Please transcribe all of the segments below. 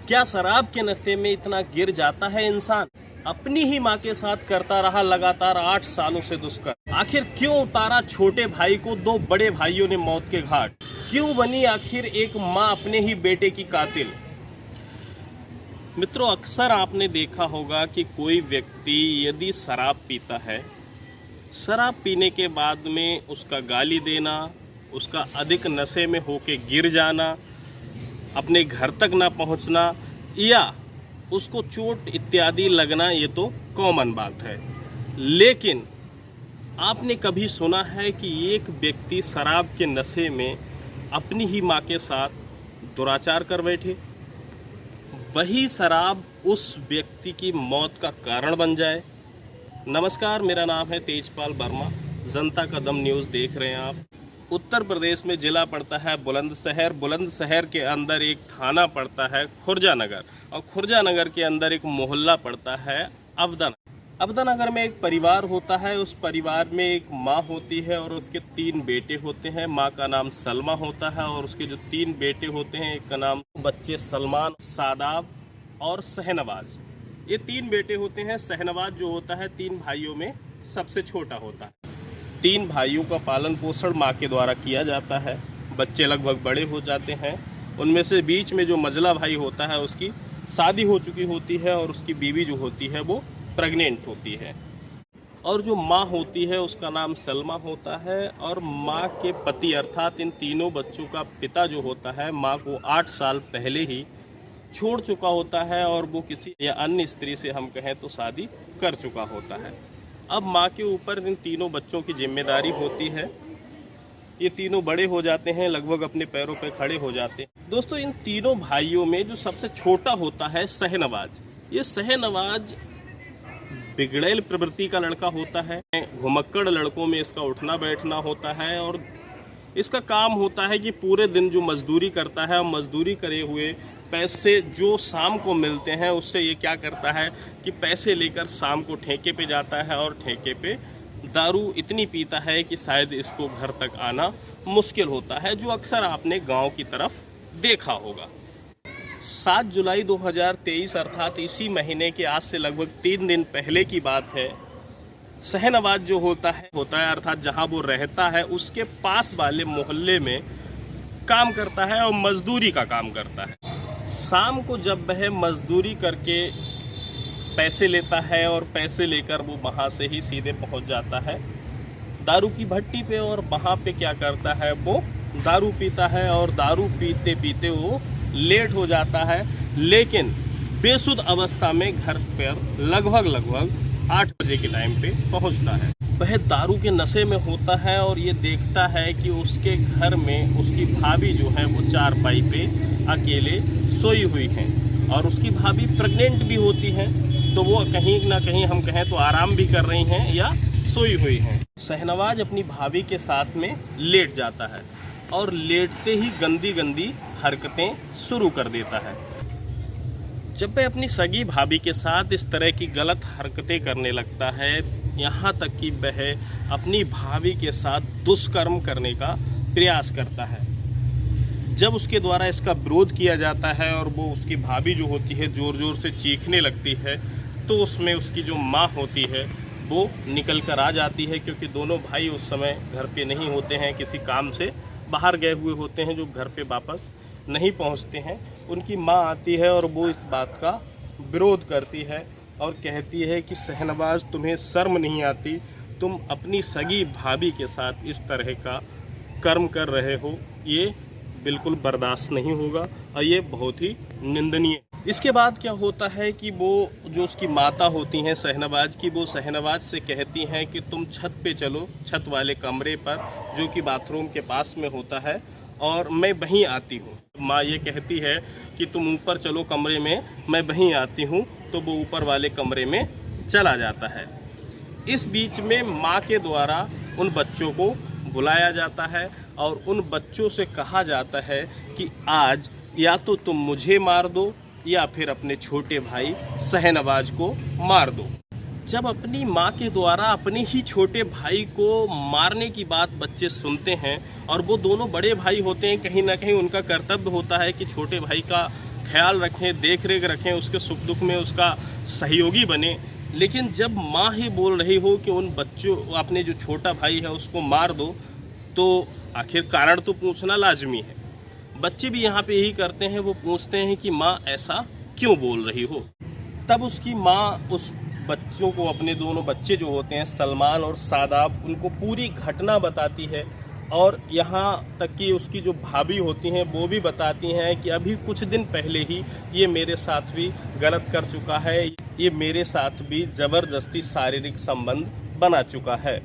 क्या शराब के नशे में इतना गिर जाता है इंसान? अपनी ही माँ के साथ करता रहा लगातार 8 सालों से दुष्कर्म। आखिर क्यों उतारा छोटे भाई को 2 बड़े भाइयों ने मौत के घाट? क्यों बनी आखिर एक माँ अपने ही बेटे की कातिल? मित्रों, अक्सर आपने देखा होगा कि कोई व्यक्ति यदि शराब पीता है, शराब पीने के बाद में उसका गाली देना, उसका अधिक नशे में होके गिर जाना, अपने घर तक ना पहुंचना या उसको चोट इत्यादि लगना, ये तो कॉमन बात है। लेकिन आपने कभी सुना है कि एक व्यक्ति शराब के नशे में अपनी ही माँ के साथ दुराचार कर बैठे, वही शराब उस व्यक्ति की मौत का कारण बन जाए? नमस्कार, मेरा नाम है तेजपाल वर्मा। जनता का दम न्यूज़ देख रहे हैं आप। उत्तर प्रदेश में जिला पड़ता है बुलंदशहर। बुलंदशहर के अंदर एक थाना पड़ता है खुर्जा नगर, और खुर्जा नगर के अंदर एक मोहल्ला पड़ता है अवदा। अवदा नगर में एक परिवार होता है। उस परिवार में एक माँ होती है और उसके 3 बेटे होते हैं। माँ का नाम सलमा होता है और उसके जो 3 बेटे होते हैं, एक का नाम बच्चे सलमान, सादाब और शहनवाज। ये 3 बेटे होते हैं। शहनवाज जो होता है 3 भाइयों में सबसे छोटा होता है। 3 भाइयों का पालन पोषण माँ के द्वारा किया जाता है। बच्चे लगभग बड़े हो जाते हैं। उनमें से बीच में जो मझला भाई होता है उसकी शादी हो चुकी होती है और उसकी बीवी जो होती है वो प्रेग्नेंट होती है। और जो माँ होती है उसका नाम सलमा होता है। और माँ के पति अर्थात इन तीनों बच्चों का पिता जो होता है माँ को 8 साल पहले ही छोड़ चुका होता है और वो किसी या अन्य स्त्री से हम कहें तो शादी कर चुका होता है। अब माँ के ऊपर इन तीनों बच्चों की जिम्मेदारी होती है। ये तीनों बड़े हो जाते हैं, लगभग अपने पैरों पे खड़े हो जाते हैं। दोस्तों, इन तीनों भाइयों में जो सबसे छोटा होता है शहनवाज, ये शहनवाज बिगड़ैल प्रवृत्ति का लड़का होता है। घुमक्कड़ लड़कों में इसका उठना बैठना होता है और इसका काम होता है कि पूरे दिन जो मजदूरी करता है, मजदूरी करे हुए पैसे जो शाम को मिलते हैं उससे ये क्या करता है कि पैसे लेकर शाम को ठेके पे जाता है और ठेके पे दारू इतनी पीता है कि शायद इसको घर तक आना मुश्किल होता है, जो अक्सर आपने गांव की तरफ देखा होगा। 7 जुलाई 2023 अर्थात इसी महीने के आज से लगभग 3 दिन पहले की बात है। शहनवाज जो होता है अर्थात जहां वो रहता है उसके पास वाले मोहल्ले में काम करता है और मजदूरी का काम करता है। शाम को जब वह मजदूरी करके पैसे लेता है और पैसे लेकर वो वहाँ से ही सीधे पहुँच जाता है दारू की भट्टी पे, और वहाँ पे क्या करता है वो दारू पीता है और दारू पीते पीते वो लेट हो जाता है। लेकिन बेसुध अवस्था में घर पर लगभग 8 बजे के टाइम पे पहुँचता है। वह दारू के नशे में होता है और ये देखता है कि उसके घर में उसकी भाभी जो है वो चारपाई पे अकेले सोई हुई हैं और उसकी भाभी प्रेग्नेंट भी होती हैं, तो वो कहीं ना कहीं हम कहें तो आराम भी कर रही हैं या सोई हुई हैं। शहनवाज अपनी भाभी के साथ में लेट जाता है और लेटते ही गंदी गंदी हरकतें शुरू कर देता है। जब वह अपनी सगी भाभी के साथ इस तरह की गलत हरकतें करने लगता है, यहाँ तक कि वह अपनी भाभी के साथ दुष्कर्म करने का प्रयास करता है। जब उसके द्वारा इसका विरोध किया जाता है और वो उसकी भाभी जो होती है ज़ोर ज़ोर से चीखने लगती है, तो उसमें उसकी जो माँ होती है वो निकल कर आ जाती है, क्योंकि दोनों भाई उस समय घर पे नहीं होते हैं, किसी काम से बाहर गए हुए होते हैं जो घर पे वापस नहीं पहुंचते हैं। उनकी माँ आती है और वो इस बात का विरोध करती है और कहती है कि शहनवाज, तुम्हें शर्म नहीं आती? तुम अपनी सगी भाभी के साथ इस तरह का कर्म कर रहे हो, ये बिल्कुल बर्दाश्त नहीं होगा और ये बहुत ही निंदनीय। इसके बाद क्या होता है कि वो जो उसकी माता होती हैं शहनवाज की, वो शहनवाज से कहती हैं कि तुम छत पे चलो, छत वाले कमरे पर जो कि बाथरूम के पास में होता है, और मैं वहीं आती हूँ। माँ ये कहती है कि तुम ऊपर चलो कमरे में, मैं वहीं आती हूँ, तो वो ऊपर वाले कमरे में चला जाता है। इस बीच में माँ के द्वारा उन बच्चों को बुलाया जाता है और उन बच्चों से कहा जाता है कि आज या तो तुम मुझे मार दो या फिर अपने छोटे भाई शहनवाज को मार दो। जब अपनी माँ के द्वारा अपने ही छोटे भाई को मारने की बात बच्चे सुनते हैं, और वो दोनों बड़े भाई होते हैं, कहीं ना कहीं उनका कर्तव्य होता है कि छोटे भाई का ख्याल रखें, देख रेख रखें, उसके सुख दुख में उसका सहयोगी बने। लेकिन जब माँ ही बोल रही हो कि उन बच्चों, अपने जो छोटा भाई है उसको मार दो, तो आखिर कारण तो पूछना लाजमी है। बच्चे भी यहाँ पे यही करते हैं, वो पूछते हैं कि माँ ऐसा क्यों बोल रही हो। तब उसकी माँ उस बच्चों को, अपने दोनों बच्चे जो होते हैं सलमान और शादाब, उनको पूरी घटना बताती है। और यहाँ तक कि उसकी जो भाभी होती हैं वो भी बताती हैं कि अभी कुछ दिन पहले ही ये मेरे साथ भी गलत कर चुका है, ये मेरे साथ भी ज़बरदस्ती शारीरिक संबंध बना चुका है।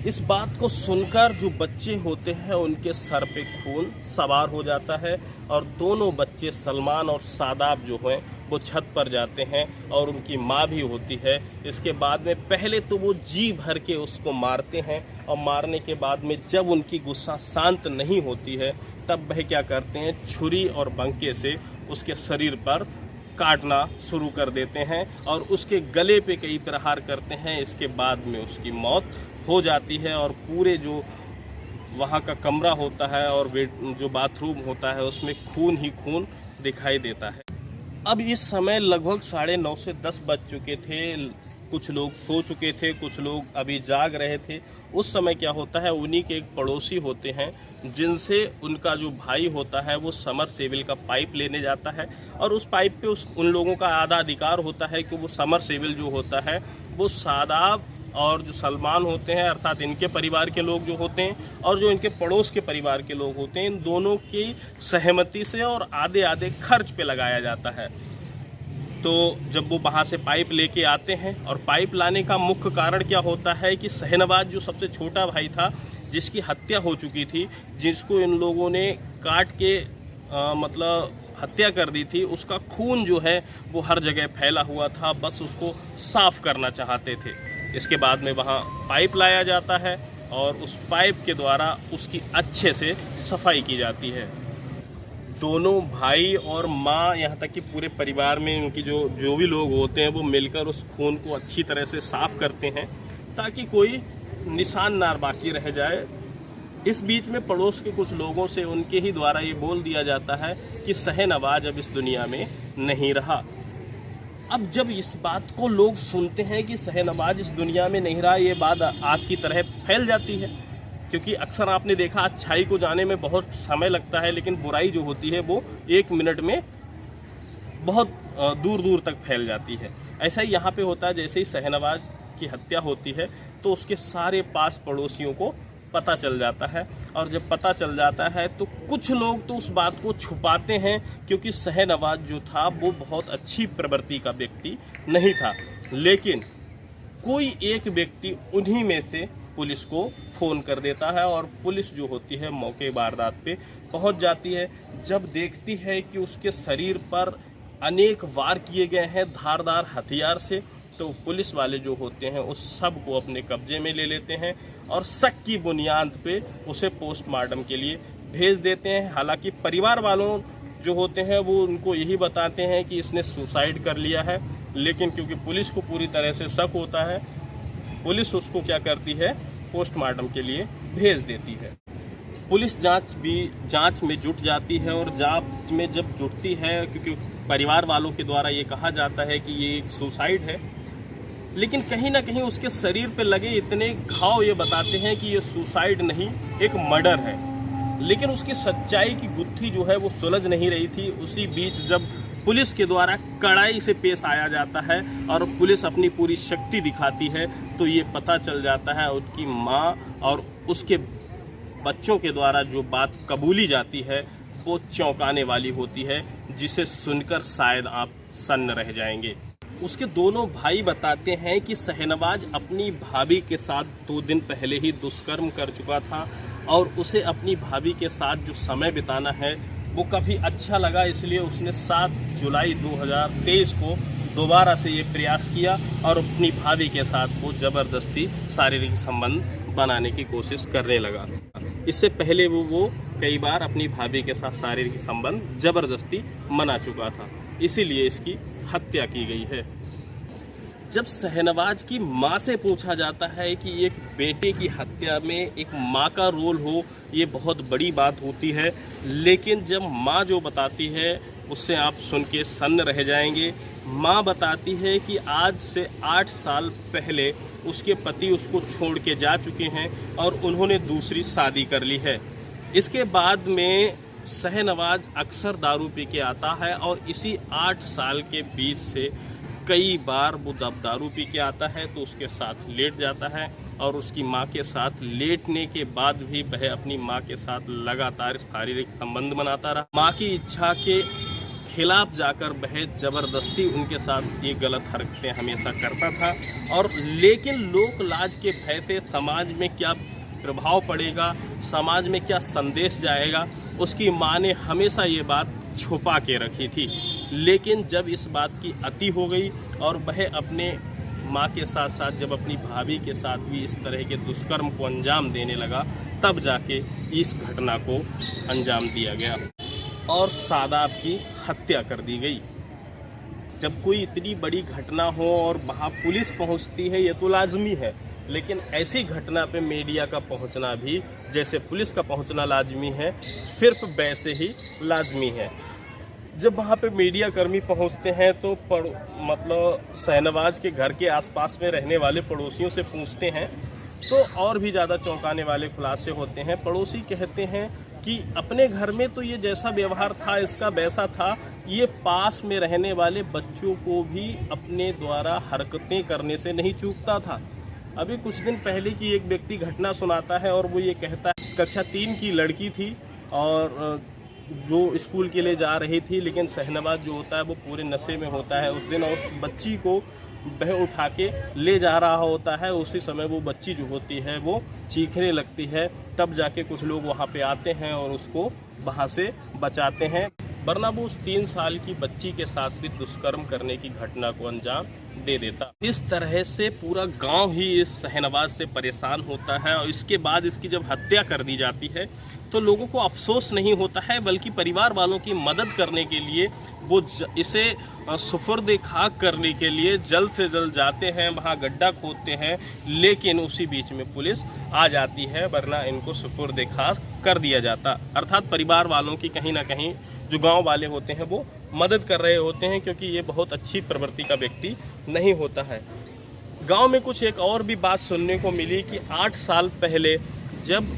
इस बात को सुनकर जो बच्चे होते हैं उनके सर पे खून सवार हो जाता है और दोनों बच्चे सलमान और शादाब जो हैं वो छत पर जाते हैं और उनकी माँ भी होती है। इसके बाद में पहले तो वो जी भर के उसको मारते हैं और मारने के बाद में जब उनकी गुस्सा शांत नहीं होती है तब वह क्या करते हैं, छुरी और बंके से उसके शरीर पर काटना शुरू कर देते हैं और उसके गले पे कई प्रहार करते हैं। इसके बाद में उसकी मौत हो जाती है और पूरे जो वहाँ का कमरा होता है और जो बाथरूम होता है उसमें खून ही खून दिखाई देता है। अब इस समय लगभग 9:30 से 10 बज चुके थे। कुछ लोग सो चुके थे, कुछ लोग अभी जाग रहे थे। उस समय क्या होता है, उन्हीं के एक पड़ोसी होते हैं जिनसे उनका जो भाई होता है वो समरसेबिल का पाइप लेने जाता है और उस पाइप पे उन लोगों का आधा अधिकार होता है कि वो समरसेबिल जो होता है वो शादाब और जो सलमान होते हैं, अर्थात इनके परिवार के लोग जो होते हैं और जो इनके पड़ोस के परिवार के लोग होते हैं, इन दोनों की सहमति से और आधे आधे खर्च पे लगाया जाता है। तो जब वो वहाँ से पाइप लेके आते हैं और पाइप लाने का मुख्य कारण क्या होता है कि शहनवाज जो सबसे छोटा भाई था, जिसकी हत्या हो चुकी थी, जिसको इन लोगों ने काट के मतलब हत्या कर दी थी, उसका खून जो है वो हर जगह फैला हुआ था, बस उसको साफ करना चाहते थे। इसके बाद में वहाँ पाइप लाया जाता है और उस पाइप के द्वारा उसकी अच्छे से सफाई की जाती है। दोनों भाई और माँ, यहाँ तक कि पूरे परिवार में उनकी जो भी लोग होते हैं वो मिलकर उस खून को अच्छी तरह से साफ करते हैं ताकि कोई निशान ना बाकी रह जाए। इस बीच में पड़ोस के कुछ लोगों से उनके ही द्वारा ये बोल दिया जाता है कि शहनवाज अब इस दुनिया में नहीं रहा। अब जब इस बात को लोग सुनते हैं कि शहनवाज इस दुनिया में नहीं रहा, ये बात आग की तरह फैल जाती है, क्योंकि अक्सर आपने देखा अच्छाई को जाने में बहुत समय लगता है, लेकिन बुराई जो होती है वो 1 मिनट में बहुत दूर दूर तक फैल जाती है। ऐसा ही यहाँ पे होता है। जैसे ही शहनवाज की हत्या होती है तो उसके सारे पास पड़ोसियों को पता चल जाता है और जब पता चल जाता है तो कुछ लोग तो उस बात को छुपाते हैं, क्योंकि शहनवाज जो था वो बहुत अच्छी प्रवृत्ति का व्यक्ति नहीं था। लेकिन कोई एक व्यक्ति उन्हीं में से पुलिस को फ़ोन कर देता है और पुलिस जो होती है मौके वारदात पे पहुंच जाती है। जब देखती है कि उसके शरीर पर अनेक वार किए गए हैं धारदार हथियार से, तो पुलिस वाले जो होते हैं उस सब को अपने कब्जे में ले लेते हैं और शक की बुनियाद पे उसे पोस्टमार्टम के लिए भेज देते हैं। हालांकि परिवार वालों जो होते हैं वो उनको यही बताते हैं कि इसने सुसाइड कर लिया है, लेकिन क्योंकि पुलिस को पूरी तरह से शक होता है, पुलिस उसको क्या करती है, पोस्टमार्टम के लिए भेज देती है। पुलिस जांच में जुट जाती है और जांच में जब जुटती है, क्योंकि परिवार वालों के द्वारा ये कहा जाता है कि ये एक सुसाइड है, लेकिन कहीं ना कहीं उसके शरीर पे लगे इतने घाव ये बताते हैं कि ये सुसाइड नहीं, एक मर्डर है। लेकिन उसकी सच्चाई की गुत्थी जो है वो सुलझ नहीं रही थी। उसी बीच जब पुलिस के द्वारा कड़ाई से पेश आया जाता है और पुलिस अपनी पूरी शक्ति दिखाती है, तो ये पता चल जाता है उसकी माँ और उसके बच्चों के द्वारा जो बात कबूली जाती है वो चौंकाने वाली होती है, जिसे सुनकर शायद आप सन्न रह जाएंगे। उसके दोनों भाई बताते हैं कि शहनवाज अपनी भाभी के साथ 2 दिन पहले ही दुष्कर्म कर चुका था और उसे अपनी भाभी के साथ जो समय बिताना है वो काफ़ी अच्छा लगा, इसलिए उसने 7 जुलाई 2023 को दोबारा से ये प्रयास किया और अपनी भाभी के साथ वो ज़बरदस्ती शारीरिक संबंध बनाने की कोशिश करने लगा। इससे पहले वो कई बार अपनी भाभी के साथ शारीरिक संबंध ज़बरदस्ती मना चुका था, इसीलिए इसकी हत्या की गई है। जब शहनवाज की माँ से पूछा जाता है कि एक बेटे की हत्या में एक माँ का रोल हो, ये बहुत बड़ी बात होती है, लेकिन जब माँ जो बताती है उससे आप सुन के सन्न रह जाएंगे। माँ बताती है कि आज से 8 साल पहले उसके पति उसको छोड़ के जा चुके हैं और उन्होंने दूसरी शादी कर ली है। इसके बाद में शहनवाज अक्सर दारू पी के आता है और इसी 8 साल के बीच से कई बार वो जब दारू पी के आता है तो उसके साथ लेट जाता है और उसकी माँ के साथ लेटने के बाद भी वह अपनी माँ के साथ लगातार शारीरिक संबंध बनाता रहा। माँ की इच्छा के खिलाफ जाकर वह जबरदस्ती उनके साथ ये गलत हरकतें हमेशा करता था। और लेकिन लोक लाज के भय से समाज में क्या प्रभाव पड़ेगा, समाज में क्या संदेश जाएगा, उसकी माँ ने हमेशा ये बात छुपा के रखी थी। लेकिन जब इस बात की अति हो गई और वह अपने माँ के साथ साथ जब अपनी भाभी के साथ भी इस तरह के दुष्कर्म को अंजाम देने लगा, तब जाके इस घटना को अंजाम दिया गया और शादाब की हत्या कर दी गई। जब कोई इतनी बड़ी घटना हो और वहाँ पुलिस पहुँचती है, ये तो लाजमी है, लेकिन ऐसी घटना पे मीडिया का पहुँचना भी जैसे पुलिस का पहुँचना लाजमी है, सिर्फ वैसे ही लाजमी है। जब वहाँ पे मीडिया कर्मी पहुँचते हैं तो मतलब शहनवाज के घर के आसपास में रहने वाले पड़ोसियों से पूछते हैं तो और भी ज़्यादा चौंकाने वाले खुलासे होते हैं। पड़ोसी कहते हैं कि अपने घर में तो ये जैसा व्यवहार था इसका वैसा था, ये पास में रहने वाले बच्चों को भी अपने द्वारा हरकतें करने से नहीं चूकता था। अभी कुछ दिन पहले की एक व्यक्ति घटना सुनाता है और वो ये कहता है कक्षा 3 की लड़की थी और जो स्कूल के लिए जा रही थी, लेकिन शहनवाज जो होता है वो पूरे नशे में होता है उस दिन और उस बच्ची को वह उठा के ले जा रहा होता है। उसी समय वो बच्ची जो होती है वो चीखने लगती है, तब जाके कुछ लोग वहाँ पे आते हैं और उसको वहाँ से बचाते हैं, वरना वो उस 3 साल की बच्ची के साथ भी दुष्कर्म करने की घटना को अंजाम दे देता। इस तरह से पूरा गांव ही इस शहनवाज से परेशान होता है और इसके बाद इसकी जब हत्या कर दी जाती है तो लोगों को अफसोस नहीं होता है, बल्कि परिवार वालों की मदद करने के लिए वो इसे सुपुर्द खाक करने के लिए जल्द से जल्द जाते हैं, वहाँ गड्ढा खोदते हैं, लेकिन उसी बीच में पुलिस आ जाती है, वरना इनको सुपुर्द खाक कर दिया जाता। अर्थात परिवार वालों की कहीं ना कहीं जो गांव वाले होते हैं वो मदद कर रहे होते हैं, क्योंकि ये बहुत अच्छी प्रवृत्ति का व्यक्ति नहीं होता है। गांव में कुछ एक और भी बात सुनने को मिली कि 8 साल पहले जब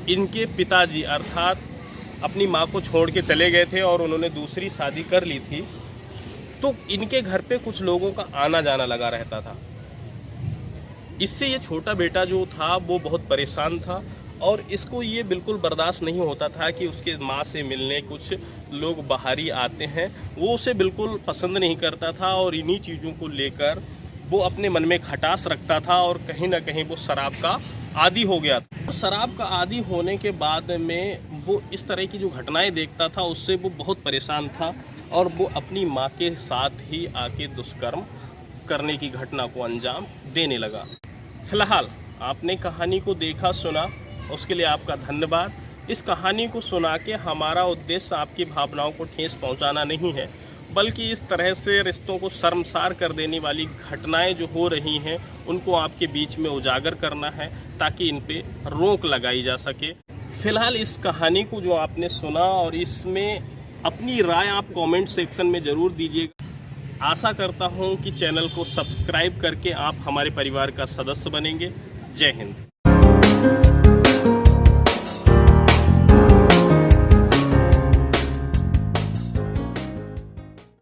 इनके पिताजी अर्थात अपनी माँ को छोड़ के चले गए थे और उन्होंने दूसरी शादी कर ली थी, तो इनके घर पे कुछ लोगों का आना जाना लगा रहता था। इससे ये छोटा बेटा जो था वो बहुत परेशान था और इसको ये बिल्कुल बर्दाश्त नहीं होता था कि उसके माँ से मिलने कुछ लोग बाहरी आते हैं, वो उसे बिल्कुल पसंद नहीं करता था और इन्हीं चीज़ों को लेकर वो अपने मन में खटास रखता था और कहीं ना कहीं वो शराब का आदी हो गया था। तो शराब का आदी होने के बाद में वो इस तरह की जो घटनाएं देखता था उससे वो बहुत परेशान था और वो अपनी माँ के साथ ही आके दुष्कर्म करने की घटना को अंजाम देने लगा। फिलहाल आपने कहानी को देखा सुना, उसके लिए आपका धन्यवाद। इस कहानी को सुना के हमारा उद्देश्य आपकी भावनाओं को ठेस पहुंचाना नहीं है, बल्कि इस तरह से रिश्तों को शर्मसार कर देने वाली घटनाएं जो हो रही हैं उनको आपके बीच में उजागर करना है ताकि इन पे रोक लगाई जा सके। फिलहाल इस कहानी को जो आपने सुना और इसमें अपनी राय आप कमेंट सेक्शन में ज़रूर दीजिएगा। आशा करता हूं कि चैनल को सब्सक्राइब करके आप हमारे परिवार का सदस्य बनेंगे। जय हिंद।